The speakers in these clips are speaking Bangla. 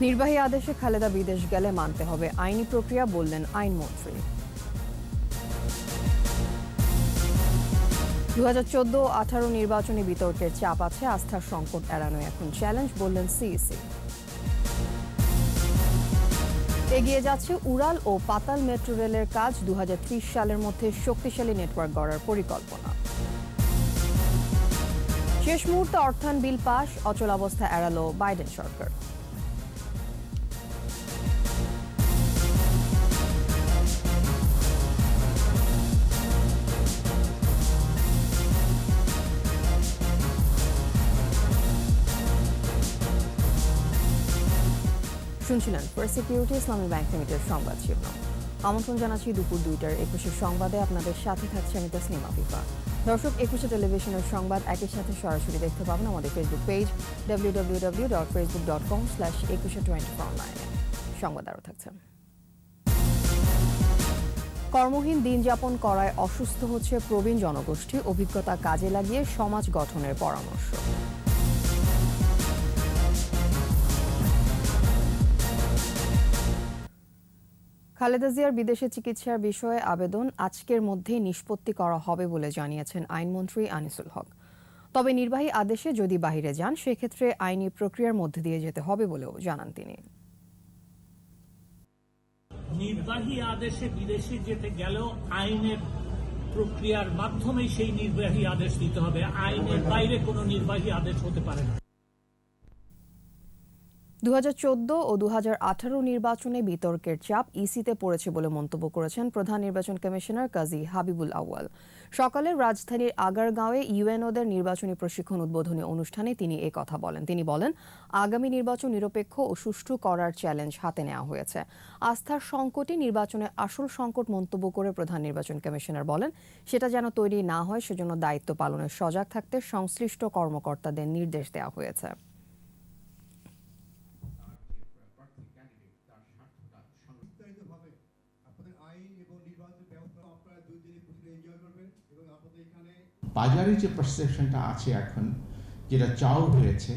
নির্বাহী আদেশে খালেদা বিদেশ গেলে মানতে হবে আইনি প্রক্রিয়া, বললেন আইনমন্ত্রী। 2014-18 নির্বাচনী বিতর্কের চাপ আছে, আস্থার সংকট এড়ানো এখন চ্যালেঞ্জ, বললেন সিইসি। এগিয়ে যাচ্ছে উড়াল ও পাতাল মেট্রো রেলের কাজ, 2030 সালের মধ্যে শক্তিশালী নেটওয়ার্ক গড়ার পরিকল্পনা। শেষ মুহূর্তে অর্থায়ন বিল পাশ, অচলাবস্থা এড়ালো বাইডেন সরকার। শুনছিলেন ফার্স্ট সিকিউরিটি ইসলামী ব্যাংক লিমিটেড সংবাদ শিরোনাম। আমন্ত্রণ জানাচ্ছি দুপুর 2টার 21 সংবাদে। আপনাদের সাথে থাকছে আমি তাসনিম আফিফা। দর্শক, 21 টেলিভিশনের সংবাদ একই সাথে সরাসরি দেখতে পাবেন আমাদের ফেসবুক পেজ www.facebook.com/2124online। সংবাদ আরও থাকছে। কর্মহীন দিন যাপন করায় অসুস্থ হচ্ছে প্রবীণ জনগোষ্ঠী, অভিজ্ঞতা কাজে লাগিয়ে সমাজ গঠনের পরামর্শ। খালেদা জিয়ার বিদেশে চিকিৎসার বিষয়ে আবেদন আজকের মধ্যেই নিষ্পত্তি করা হবে বলে জানিয়েছেন আইনমন্ত্রী আনিসুল হক। তবে নির্বাহী আদেশে যদি বাইরে যান সেক্ষেত্রে আইনি প্রক্রিয়ার মধ্যে দিয়ে যেতে হবে বলেও জানান তিনি। নির্বাহী আদেশে বিদেশে যেতে গেলেও আইনের প্রক্রিয়ার মাধ্যমে সেই নির্বাহী আদেশ দিতে হবে, আইনের বাইরে কোনো নির্বাহী আদেশ হতে পারে না। 2014 ও 2018 নির্বাচনে বিতর্কের চাপ ইসিতে পড়েছে বলে মন্তব্য করেছেন প্রধান নির্বাচন কমিশনার কাজী হাবিবুল আউয়াল। সকালে রাজধানীর আগারগাঁওয়ে ইউএনওদের নির্বাচনী প্রশিক্ষণ উদ্বোধনী অনুষ্ঠানে তিনি এ কথা বলেন। তিনি বলেন, আগামী নির্বাচন নিরপেক্ষ ও সুষ্ঠু করার চ্যালেঞ্জ হাতে নেওয়া হয়েছে। আস্থার সংকটই নির্বাচনে আসল সংকট মন্তব্য করে প্রধান নির্বাচন কমিশনার বলেন, সেটা যেন তৈরি না হয় সেজন্য দায়িত্ব পালনের সজাগ থাকতে সংশ্লিষ্ট কর্মকর্তাদের নির্দেশ দেওয়া হয়েছে। বাজারে যে পারসেপশনটা আছে এখন, যেটা চাও হয়েছে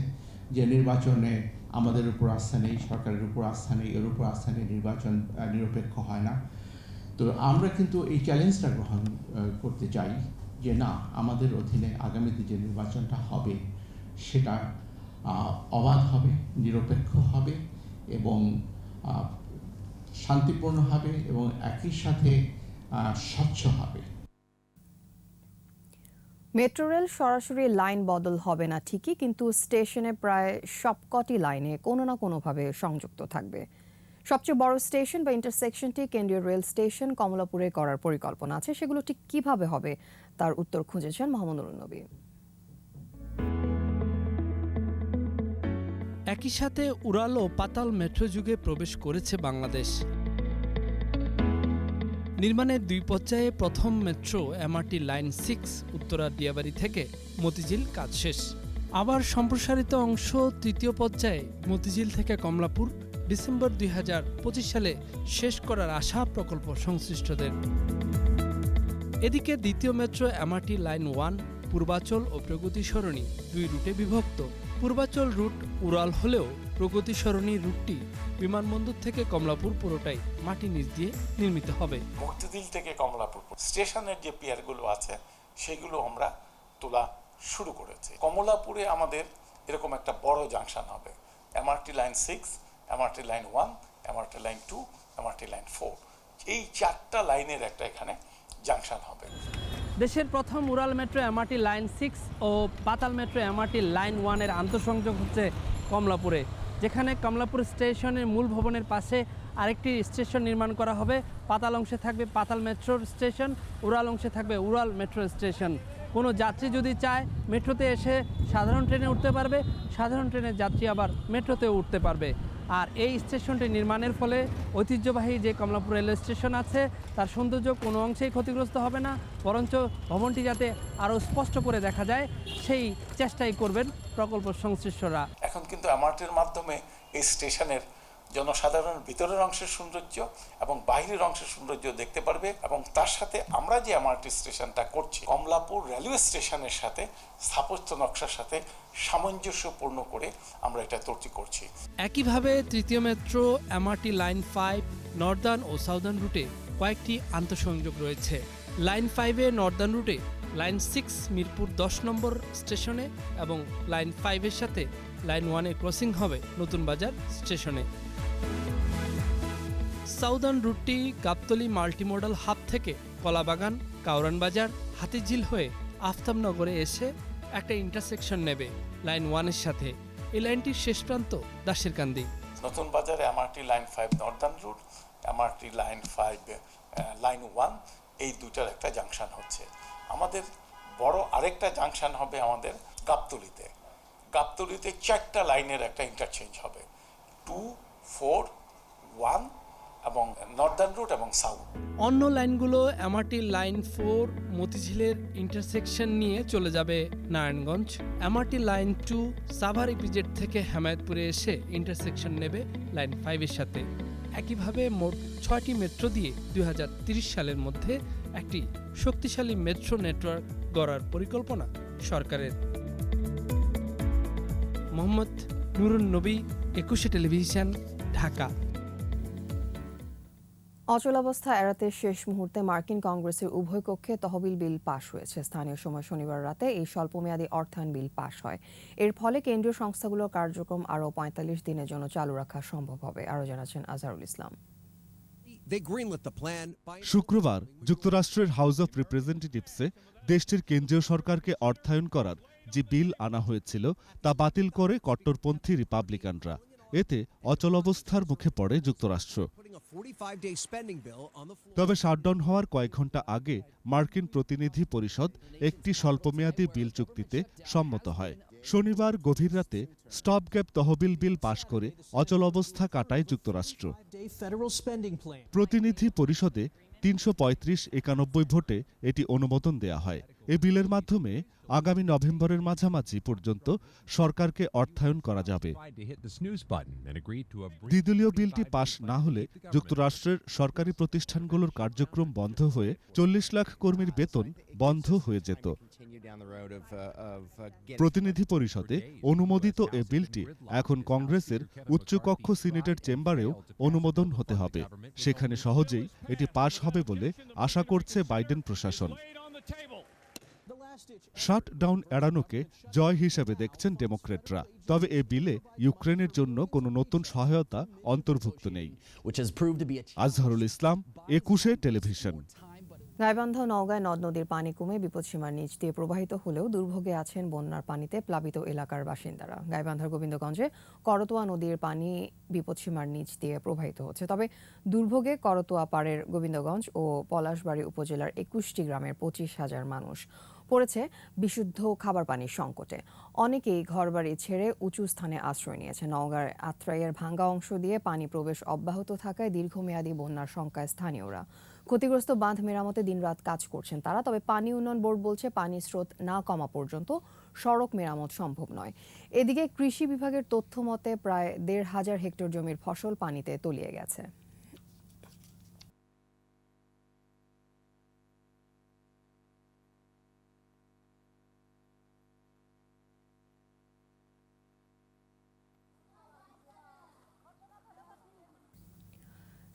যে নির্বাচনে আমাদের উপর আস্থা নেই, সরকারের উপর আস্থা নেই, এর উপর আস্থা নেই, নির্বাচন নিরপেক্ষ হয় না। তো আমরা কিন্তু এই চ্যালেঞ্জটা গ্রহণ করতে চাই যে না, আমাদের অধীনে আগামীতে যে নির্বাচনটা হবে সেটা অবাধ হবে, নিরপেক্ষ হবে এবং শান্তিপূর্ণ হবে এবং একই সাথে স্বচ্ছ হবে। মেট্রো রেল সরাসরি লাইন বদল হবে না ঠিকই, কিন্তু স্টেশনে প্রায় সবকটি লাইনে কোনো না কোনোভাবে সংযুক্ত থাকবে। সবচেয়ে বড় স্টেশন বা ইন্টারসেকশনটি কেন্দ্রীয় রেল স্টেশন কমলাপুরে করার পরিকল্পনা আছে। সেগুলো ঠিক কিভাবে হবে তার উত্তর খুঁজেছেন মোহাম্মদ নুরুন নবী। একই সাথে উড়াল ও পাতাল মেট্রো যুগে প্রবেশ করেছে বাংলাদেশ। নির্মাণের 2 পর্যায়ে প্রথম metro MRT line 6 Uttara Diabari থেকে মতিঝিল কাজ শেষ। আবার সম্প্রসারিত অংশ 3য় পর্যায়ে মতিঝিল থেকে কমলাপুর ডিসেম্বর 2025 সালে শেষ করার আশা প্রকল্প সংশ্লিষ্টদের। এদিকে দ্বিতীয় মেট্রো এমআরটি লাইন 1 পূর্বাচল ও প্রগতি সরণি 2 রুটে বিভক্ত। পূর্বাচল রুট উড়াল হলেও প্রগতি সরণি রুটটি বিমানবন্দর থেকে কমলাপুর পুরোটাই মাটি নিচ দিয়ে নির্মিত হবে। মতিঝিল থেকে কমলাপুর স্টেশনের যে পিয়ারগুলো আছে সেগুলো আমরা তোলা শুরু করেছি। কমলাপুরে আমাদের এরকম একটা বড় জাংশন হবে, MRT line 6, MRT line 1, MRT line 2, MRT line 4, এই 4টা লাইনের একটা এখানে জাংশন হবে। দেশের প্রথম উড়াল মেট্রো এমআরটি লাইন 6 ও পাতাল মেট্রো এমআরটি লাইন 1 এর আন্তঃসংযোগ হচ্ছে কমলাপুরে, যেখানে কমলাপুর স্টেশনের মূল ভবনের পাশে আরেকটি স্টেশন নির্মাণ করা হবে। পাতাল অংশে থাকবে পাতাল মেট্রো স্টেশন, উড়াল অংশে থাকবে উড়াল মেট্রো স্টেশন। কোনো যাত্রী যদি চায় মেট্রোতে এসে সাধারণ ট্রেনে উঠতে পারবে, সাধারণ ট্রেনের যাত্রী আবার মেট্রোতেও উঠতে পারবে। আর এই স্টেশনটি নির্মাণের ফলে ঐতিহ্যবাহী যে কমলাপুর রেলওয়ে স্টেশন আছে তার সৌন্দর্য কোনো অংশেই ক্ষতিগ্রস্ত হবে না, বরঞ্চ ভবনটি যাতে আরও স্পষ্ট করে দেখা যায় সেই চেষ্টাই করবেন প্রকল্প সংশ্লিষ্টরা। এখন কিন্তু এমআরটির মাধ্যমে এই স্টেশনের জনসাধারণের ভিতরের অংশের সৌন্দর্য এবং বাইরের অংশের সৌন্দর্য দেখতে পারবে। এবং তার সাথে আমরা যে এমআরটি স্টেশনটা করছি কমলাপুর রেলওয়ে স্টেশনের সাথে স্থাপত্য নকশার সাথে সামঞ্জস্যপূর্ণ করে আমরা এটা তৈরি করছি। একইভাবে তৃতীয় মেট্রো এমআরটি লাইন 5 নর্দার্ন ও সাউদার্ন রুটে কয়েকটি আন্তঃসংযোগ রয়েছে। লাইন 5-এ নর্দার্ন রুটে লাইন 6 মিরপুর 10 নম্বর স্টেশনে এবং লাইন 5-এর সাথে লাইন 1-এ ক্রসিং হবে নতুন বাজার স্টেশনে। সাউদার্ন রুটটি গাবতলী মাল্টিমোডাল হাব থেকে কলাবাগান, কাউরান বাজার, হাতিঝিল হয়ে আফতাবনগরে এসে একটা ইন্টারসেকশন নেবে লাইন 1-এর সাথে। এই লাইনটির শেষ প্রান্ত দাসেরকান্দি। নতুন বাজারে MRT line 5 Northern root, MRT line 5 line 1 এই দুটার একটা জাংশন হচ্ছে। আমাদের বড় আরেকটা জাংশন হবে আমাদের গাবতলীতে। গাবতলীতে 4টা লাইনের একটা ইন্টারচেঞ্জ হবে, 2, 4, 1 এবং নর্দার্ন রুট এবং সাউথ। অন্য লাইনগুলো এমআরটি লাইন 4 মতিঝিলের ইন্টারসেকশন নিয়ে চলে যাবে Narayanganj. MRT line 2 Savar EPZ থেকে হেমায়েতপুরে এসে ইন্টারসেকশন নেবে লাইন 5-এর সাথে। একইভাবে মোট 6টি মেট্রো দিয়ে 2030 সালের মধ্যে একটি শক্তিশালী মেট্রো নেটওয়ার্ক গড়ার পরিকল্পনা সরকারের। মোহাম্মদ নুরুন নবী, 21 টেলিভিশন, ঢাকা। অচলাবস্থা এড়াতে শেষ মুহূর্তে মার্কিন কংগ্রেসের উভয় কক্ষে তহবিল বিল পাশ হয়েছে। স্থানীয় সময় শনিবার রাতে এই স্বল্পমেয়াদী অর্থায়ন বিল পাশ হয়। এর ফলে কেন্দ্রীয় সংস্থাগুলোর কার্যক্রম আরও 45 দিনের জন্য চালু রাখা সম্ভব হবে। আরও জানাচ্ছেন আজহারুল ইসলাম। শুক্রবার যুক্তরাষ্ট্রের হাউস অব রিপ্রেজেন্টেটিভসে দেশটির কেন্দ্রীয় সরকারকে অর্থায়ন করার যে বিল আনা হয়েছিল তা বাতিল করে কট্টরপন্থী রিপাবলিকানরা। এতে অচলাবস্থার মুখে পড়ে যুক্তরাষ্ট্র। তবে শাটডাউন হওয়ার কয়েক ঘন্টা আগে মার্কিন প্রতিনিধি পরিষদ একটি স্বল্পমেয়াদী বিল চুক্তিতে সম্মত হয়। শনিবার গভীর রাতে স্টপগ্যাপ তহবিল বিল পাশ করে অচলাবস্থা কাটায় যুক্তরাষ্ট্র। প্রতিনিধি পরিষদে 335-91 ভোটে এটি অনুমোদন দেয়া হয়। এ বিলের মাধ্যমে আগামী নভেম্বরের মাঝামাঝি পর্যন্ত সরকারকে অর্থায়ন করা যাবে। দ্বিদলীয় বিলটি পাশ না হলে যুক্তরাষ্ট্রের সরকারি প্রতিষ্ঠানগুলোর কার্যক্রম বন্ধ হয়ে 40 লাখ কর্মীর বেতন বন্ধ হয়ে যেত। প্রতিনিধি পরিষদে অনুমোদিত এ বিলটি এখন কংগ্রেসের উচ্চকক্ষ সিনেটের চেম্বারেও অনুমোদন হতে হবে। সেখানে সহজেই এটি পাশ হবে বলে আশা করছে বাইডেন প্রশাসন। শাটডাউন এড়ানোকে জয় হিসেবে দেখছেন ডেমোক্র্যাটরা। তবে এ বিলে ইউক্রেনের জন্য কোনো নতুন সহায়তা অন্তর্ভুক্ত নেই। আজহারুল ইসলাম, 21 টেলিভিশন। গাইবান্ধা ও নওগাঁয় নদ নদীর পানি কমে বিপদসীমার নিচ দিয়ে প্রবাহিত হলেও দুর্ভোগে আছেন বন্যার পানিতে প্লাবিত এলাকার বাসিন্দারা। গাইবান্ধার গোবিন্দগঞ্জে করতোয়া নদীর পানি বিপদসীমার নিচ দিয়ে প্রবাহিত হচ্ছে। তবে দুর্ভোগে করতোয়া পাড়ের গোবিন্দগঞ্জ ও পলাশবাড়ী উপজেলার 21টি গ্রামের 25,000 মানুষ পড়েছে বিশুদ্ধ খাবার পানির সংকটে। অনেকেই ঘরবাড়ি ছেড়ে উঁচু স্থানে আশ্রয় নিয়েছে। নওগাঁর আত্রাইয়ের ভাঙ্গা অংশ দিয়ে পানি প্রবেশ অব্যাহত থাকায় দীর্ঘমেয়াদী বন্যার শঙ্কায় স্থানীয়রা। ক্ষতিগ্রস্ত বাঁধ মেরামতে দিনরাত কাজ করছেন তারা। তবে পানি উন্নয়ন বোর্ড বলছে পানির স্রোত না কমা পর্যন্ত সড়ক মেরামত সম্ভব নয়। এদিকে কৃষি বিভাগের তথ্য মতে প্রায় 1,500 হেক্টর জমির ফসল পানিতে তলিয়ে গেছে।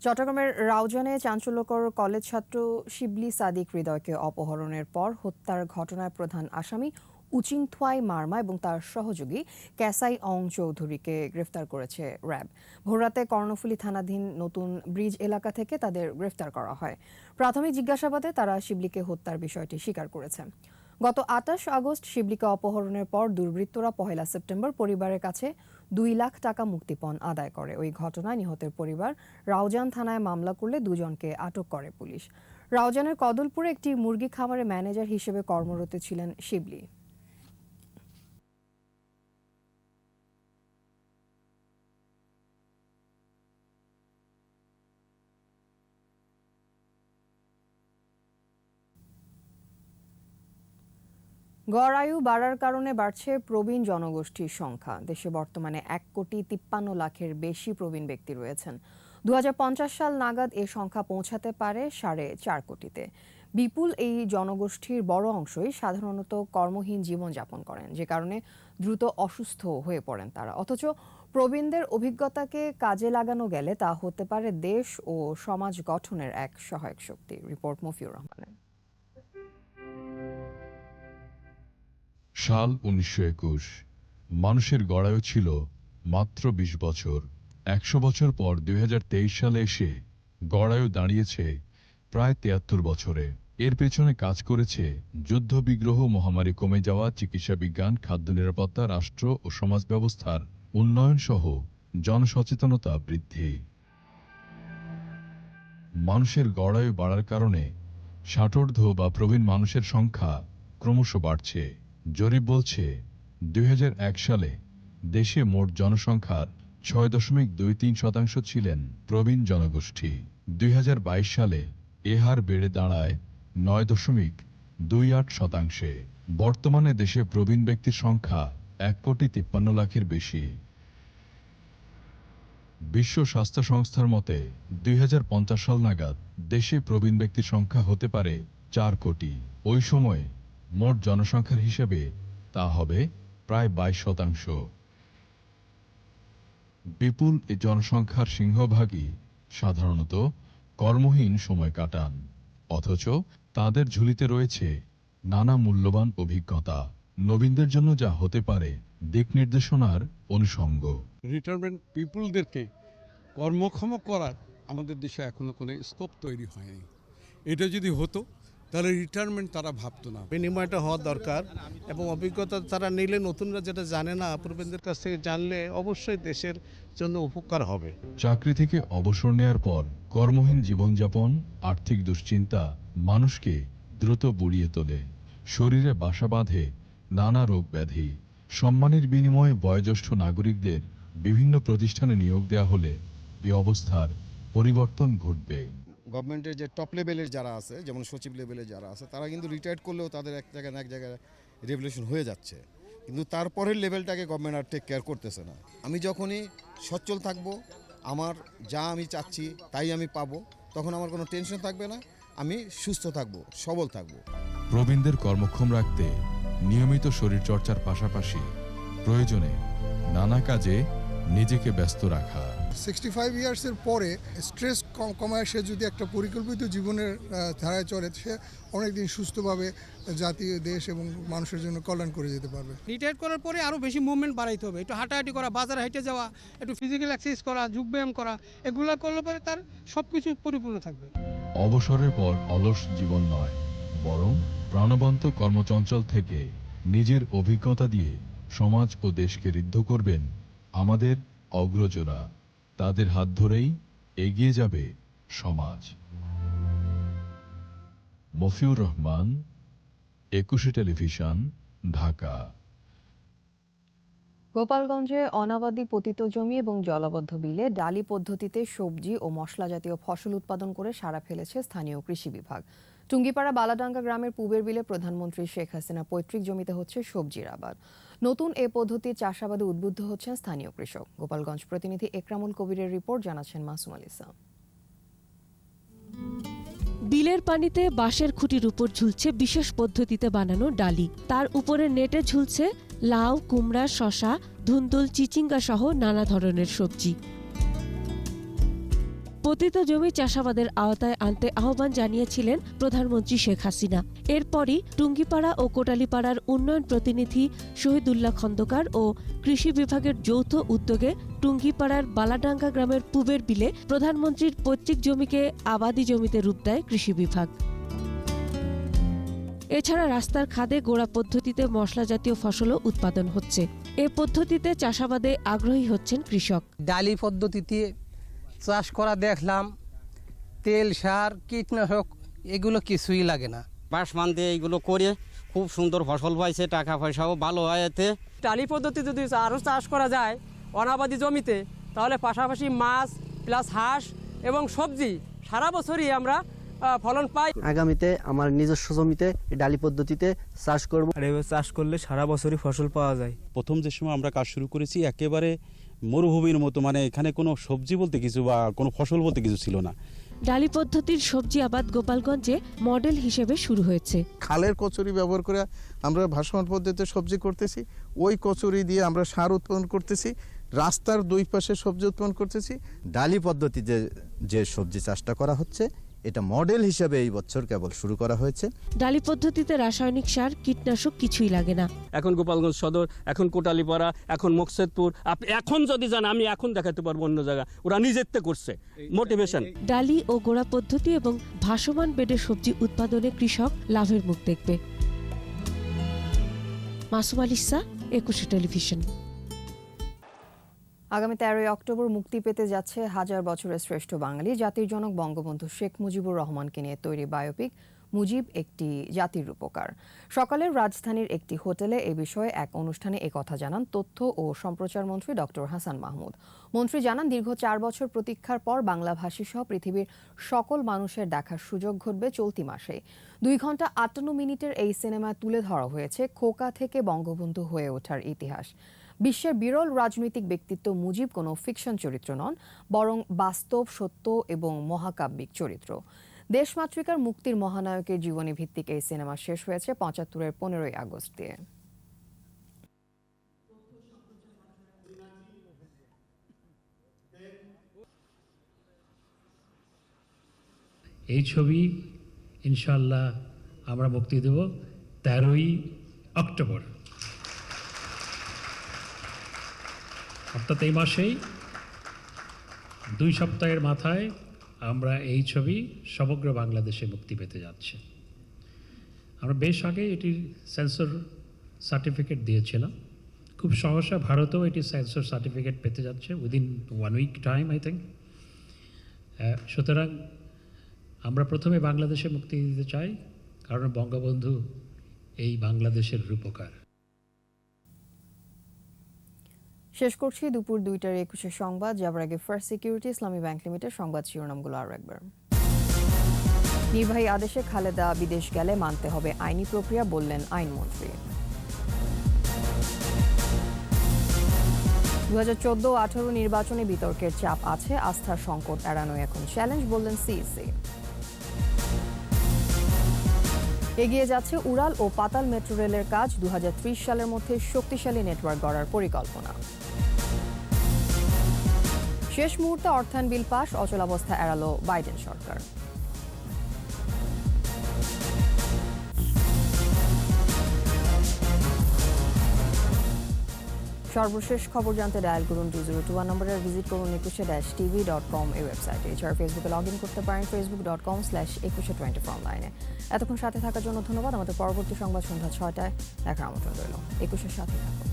চট্টগ্রামের রাউজানে চাঞ্চল্যকর কলেজ ছাত্র শিবলি সাদিক হৃদয়কে অপহরণের পর হত্যার ঘটনায় প্রধান আসামি উচিংথোয়াই মার্মা এবং তার সহযোগী ক্যাসাই অং চৌধুরীকে গ্রেফতার করেছে র্যাব। ভোররাতে কর্ণফুলী থানাধীন নতুন ব্রিজ এলাকা থেকে তাদের গ্রেফতার করা হয়। প্রাথমিক জিজ্ঞাসাবাদে তারা শিবলিকে হত্যার বিষয়টি স্বীকার করেছে। গত 28 আগস্ট শিবলিকে অপহরণের পর দুর্বৃত্তরা 1 সেপ্টেম্বর পরিবারের কাছে 2 লাখ টাকা মুক্তিপণ আদায় করে। ওই ঘটনায় নিহতের পরিবার রাউজান থানায় মামলা করলে 2 জনকে আটক করে পুলিশ। রাউজানের কদলপুরে একটি মুরগি খামারে ম্যানেজার হিসেবে কর্মরত ছিলেন শিবলি। গড় আয়ু বাড়ার কারণে বাড়ছে প্রবীণ জনগোষ্ঠীর সংখ্যা। দেশে বর্তমানে 1,53,00,000-এর বেশি প্রবীণ ব্যক্তি রয়েছেন। 2050 সাল নাগাদ এ সংখ্যা পৌঁছাতে পারে 4.5 কোটিতে। বিপুল এই জনগোষ্ঠীর বড় অংশই সাধারণত কর্মহীন জীবনযাপন করেন, যে কারণে দ্রুত অসুস্থ হয়ে পড়েন তারা। অথচ প্রবীণদের অভিজ্ঞতাকে কাজে লাগানো গেলে তা হতে পারে দেশ ও সমাজ গঠনের এক সহায়ক শক্তি। রিপোর্ট মফিউর রহমানের। সাল 1921। মানুষের গড়ায়ু ছিল মাত্র 20 বছর। 100 বছর পর 2023 সালে এসে গড়ায়ু দাঁড়িয়েছে প্রায় 73 বছরে। এর পেছনে কাজ করেছে যুদ্ধবিগ্রহ, মহামারী কমে যাওয়া, চিকিৎসা বিজ্ঞান, খাদ্য নিরাপত্তা, রাষ্ট্র ও সমাজ ব্যবস্থার উন্নয়ন সহ জনসচেতনতা বৃদ্ধি। মানুষের গড়ায়ু বাড়ার কারণে ষাটোর্ধ্ব বা প্রবীণ মানুষের সংখ্যা ক্রমশ বাড়ছে। জরিপ বলছে 2001 সালে দেশে মোট জনসংখ্যার 6.23% ছিলেন প্রবীণ জনগোষ্ঠী। 2022 সালে এ হার বেড়ে দাঁড়ায় 9.28%। বর্তমানে দেশে প্রবীণ ব্যক্তির সংখ্যা 1,53,00,000-এর বেশি। বিশ্ব স্বাস্থ্য সংস্থার মতে 2050 সাল নাগাদ দেশে প্রবীণ ব্যক্তির সংখ্যা হতে পারে 4 কোটি। ওই সময় মোট জনসংখ্যার হিসেবে তা হবে প্রায় 22%। বিপুল এ জনসংখ্যার সিংহভাগই সাধারণত কর্মহীন সময় কাটান, অথচ তাদের ঝুলিতে রয়েছে নানা মূল্যবান অভিজ্ঞতা। নবীনদের জন্য যা হতে পারে দিক নির্দেশনার অনুষঙ্গ। রিটায়ারমেন্ট পিপুলদেরকে কর্মক্ষম করার আমাদের দেশে এখনো কোনো স্কোপ তৈরি হয়নি। এটা যদি হতো তাহলে রিটায়ারমেন্ট তারা ভাবতো না। বিনিময়টা হওয়া দরকার এবং অভিজ্ঞতা তারা নিলে, নতুনরা যেটা জানে না প্রবীণদের কাছ থেকে জানলে অবশ্যই দেশের জন্য উপকার হবে। চাকরি থেকে অবসর নেয়ার পর কর্মহীন জীবনযাপন, আর্থিক দুশ্চিন্তা মানুষকে দ্রুত বুড়িয়ে তোলে। শরীরে বাসা বাঁধে নানা রোগ ব্যাধি। সম্মানের বিনিময়ে বয়োজ্যেষ্ঠ নাগরিকদের বিভিন্ন প্রতিষ্ঠানে নিয়োগ দেওয়া হলে এই অবস্থার পরিবর্তন ঘটবে। গভর্নমেন্টের যে টপ লেভেলের যারা আছে, যেমন সচিব লেভেলের যারা আছে, তারা কিন্তু রিটায়ার্ড করলেও তাদের এক জায়গায় না এক জায়গায় রেভলিউশন হয়ে যাচ্ছে, কিন্তু তারপরের লেভেলটাকে গভর্নমেন্ট আর টেক কেয়ার করতেছে না। আমি যখনই সচ্ছল থাকবো, আমার যা আমি চাচ্ছি তাই আমি পাবো, তখন আমার কোনো টেনশন থাকবে না, আমি সুস্থ থাকবো, সবল থাকবো। প্রবীণদের কর্মক্ষম রাখতে নিয়মিত শরীরচর্চার পাশাপাশি প্রয়োজনে নানা কাজে নিজেকে ব্যস্ত রাখা। 65 ইয়ার্সের পরে স্ট্রেস কমায় সে যদি একটা পরিকল্পিত জীবনের ধারায় চলে, সে অনেকদিন সুস্থভাবে জাতি, দেশ এবং মানুষের জন্য কল্যাণ করে যেতে পারবে। রিটায়ার করার পরে আরও বেশি মুভমেন্ট বাড়াইতে হবে, একটু হাঁটাহাঁটি করা, বাজারে হেঁটে যাওয়া, একটু ফিজিক্যাল এক্সারসাইজ করা, যোগব্যায়াম করা, এগুলো করলে পরে তার সব কিছু পরিপূর্ণ থাকবে। অবসরের পর অলস জীবন নয়, বরং প্রাণবন্ত কর্মচঞ্চল থেকে নিজের অভিজ্ঞতা দিয়ে সমাজ ও দেশকে ঋদ্ধ করবেন আমাদের অগ্রজরা। তাদের হাত ধরেই এগিয়ে যাবে সমাজ। মফিউর রহমান, 21 টেলিভিশন, ঢাকা। গোপালগঞ্জে অনাবাদি পতিত জমি এবং জলাবদ্ধ বিলে ডালি পদ্ধতিতে সবজি ও মশলা জাতীয় ফসল উৎপাদন করে সাড়া ফেলেছে স্থানীয় কৃষি বিভাগ। টুঙ্গিপাড়া বালাডাঙ্গা গ্রামের পূবের বিলে প্রধানমন্ত্রী শেখ হাসিনা পৈতৃক জমিতে হচ্ছে সবজির আবাদ। নতুন এ পদ্ধতির চাষাবাদে উদ্বুদ্ধ হচ্ছেন স্থানীয় কৃষক। গোপালগঞ্জ প্রতিনিধি একরামুল কবিরের রিপোর্ট, জানাচ্ছেন মাসুম আলিসা। বিলের পানিতে বাঁশের খুঁটির উপর ঝুলছে বিশেষ পদ্ধতিতে বানানো ডালি। তার উপরে নেটে ঝুলছে লাউ, কুমড়া, শসা, ধুন্দুল, চিচিঙ্গা সহ নানা ধরনের সবজি। পতিত জমি চাষাবাদের আওতায় আনতে আহ্বান জানিয়েছিলেন প্রধানমন্ত্রী শেখ হাসিনা। এরপরই টুঙ্গিপাড়া ও কোটালীপাড়ার উন্নয়ন প্রতিনিধি শহীদুল্লাহ খন্দকার ও কৃষি বিভাগের যৌথ উদ্যোগে টুঙ্গিপাড়ার বালাডাঙ্গা গ্রামের পূবের বিলে প্রধানমন্ত্রীর পৈতৃক জমিকে আবাদি জমিতে রূপ দেয় কৃষি বিভাগ। এছাড়া রাস্তার খাদে গোড়া পদ্ধতিতে মশলা জাতীয় ফসলও উৎপাদন হচ্ছে। এ পদ্ধতিতে চাষাবাদে আগ্রহী হচ্ছেন কৃষক। ডালি পদ্ধতিতে চাষ করা দেখলাম, তেল, সার, কীটনাশক এগুলো কিছুই লাগে না। বাঁশ মান দিয়ে এইগুলো করে খুব সুন্দর ফসল পাইছে, টাকা পয়সাও ভালো হয় এতে। ডালি পদ্ধতি যদি আরও চাষ করা যায় অনাবাদি জমিতে, তাহলে পাশাপাশি মাছ প্লাস হাঁস এবং সবজি সারা বছরই আমরা ফলন পাই। আগামীতে আমার নিজস্ব জমিতে ডালি পদ্ধতিতে চাষ করব। আর এভাবে চাষ করলে সারা বছরই ফসল পাওয়া যায়। প্রথম যে সময় আমরা কাজ শুরু করেছি একেবারে মরুভূমির মতো, মানে এখানে কোনো সবজি বলতে কিছু বা কোনো ফসল বলতে কিছু ছিল না। ডালি পদ্ধতির সবজি আবাদ গোপালগঞ্জে মডেল হিসেবে শুরু হয়েছে। খালের কচুরি ব্যবহার করে আমরা ভাসমান পদ্ধতিতে সবজি করতেছি, ওই কচুরি দিয়ে আমরা সার উৎপাদন করতেছি, রাস্তার দুই পাশে সবজি উৎপাদন করতেছি। ডালি পদ্ধতিতে যে সবজি চাষটা করা হচ্ছে এটা মডেল হিসেবে এই বছর কেবল শুরু করা হয়েছে। ডালি পদ্ধতিতে রাসায়নিক সার কীটনাশক কিছুই লাগে না। এখন গোপালগঞ্জ সদর, এখন কোটালীপাড়া, এখন মুকসেদপুর, আপনি এখন যদি যান আমি এখন দেখাতে পারবো অন্য জায়গা, ওরা নিজেরতে করছে মোটিভেশন। ডালি ও গোড়া পদ্ধতি এবং ভাসমান বেডে সবজি উৎপাদনে কৃষক লাভের মুখ দেখবে। মাসুম আলিসা, 21 টেলিভিশন। আগামী 13 অক্টোবর মুক্তি পেতে যাচ্ছে হাজার বছরের শ্রেষ্ঠ বাঙালি জাতির জনক বঙ্গবন্ধু শেখ মুজিবুর রহমানকে নিয়ে তৈরি বায়োপিক মুজিব একটি জাতির রূপকার। সকালে রাজধানীর একটি হোটেলে এ বিষয়ে এক অনুষ্ঠানে একথা জানান তথ্য ও সম্প্রচার মন্ত্রী ডক্টর হাসান মাহমুদ। মন্ত্রী জানান, দীর্ঘ 4 বছর প্রতীক্ষার পর বাংলাভাষী সহ পৃথিবীর সকল মানুষের দেখার সুযোগ ঘটবে চলতি মাসে। 2 ঘন্টা 58 মিনিটের এই সিনেমায় তুলে ধরা হয়েছে খোকা থেকে বঙ্গবন্ধু হয়ে ওঠার ইতিহাস। বিশ্বের বিরল রাজনৈতিক ব্যক্তিত্ব মুজিব কোনো ফিকশন চরিত্র নন, বরং বাস্তব, সত্য এবং মহাকাব্যিক চরিত্র। দেশমাতৃকার মুক্তির মহানায়কের জীবনী ভিত্তিক এই সিনেমা শেষ হয়েছে 75-এর 15ই আগস্ট দিয়ে। এই ছবি ইনশাল্লাহ আমরা মুক্তি দেব 13ই অক্টোবর, অর্থাৎ এই মাসেই 2 সপ্তাহের মাথায় আমরা এই ছবি সমগ্র বাংলাদেশে মুক্তি পেতে যাচ্ছে। আমরা বেশ আগে এটির সেন্সর সার্টিফিকেট দিয়েছিলাম, খুব সহসা ভারতেও এটি সেন্সর সার্টিফিকেট পেতে যাচ্ছে within 1 week time I think. সুতরাং আমরা প্রথমে বাংলাদেশে মুক্তি দিতে চাই, কারণ বঙ্গবন্ধু এই বাংলাদেশের রূপকার। শেষ করছি দুপুর 2টার 21 সংবাদ। যাবার আগে ফার্স্ট সিকিউরিটি ইসলামী ব্যাংক লিমিটেড সংবাদ শিরোনামগুলো আরও একবার। নির্বাহী আদেশে খালেদা বিদেশ গেলে মানতে হবে আইনি প্রক্রিয়া, বললেন আইনমন্ত্রী। 2014-18 নির্বাচনে বিতর্কের চাপ আছে, আস্থার সংকট এড়ানো এখন চ্যালেঞ্জ, বললেন সিইসি। এগিয়ে যাচ্ছে উড়াল ও পাতাল মেট্রো রেলের কাজ, 2030 সালের মধ্যে শক্তিশালী নেটওয়ার্ক গড়ার পরিকল্পনা। শেষ মুহূর্তে অর্থায়ন বিল পাস, অচলাবস্থা এড়ালো বাইডেন সরকার। সর্বশেষ খবর জানতে ডায়াল করুন 2021 নম্বরে, ভিজিট করুন 21-tv.com এই ওয়েবসাইটে। এছাড়া ফেসবুকে লগ ইন করতে পারেন facebook.com/2124 অনলাইনে। এতক্ষণ সাথে থাকার জন্য ধন্যবাদ। আমাদের পরবর্তী সংবাদ সন্ধ্যা 6টায় দেখার আমন্ত্রণ রইল। 21-এর সাথে থাকুন।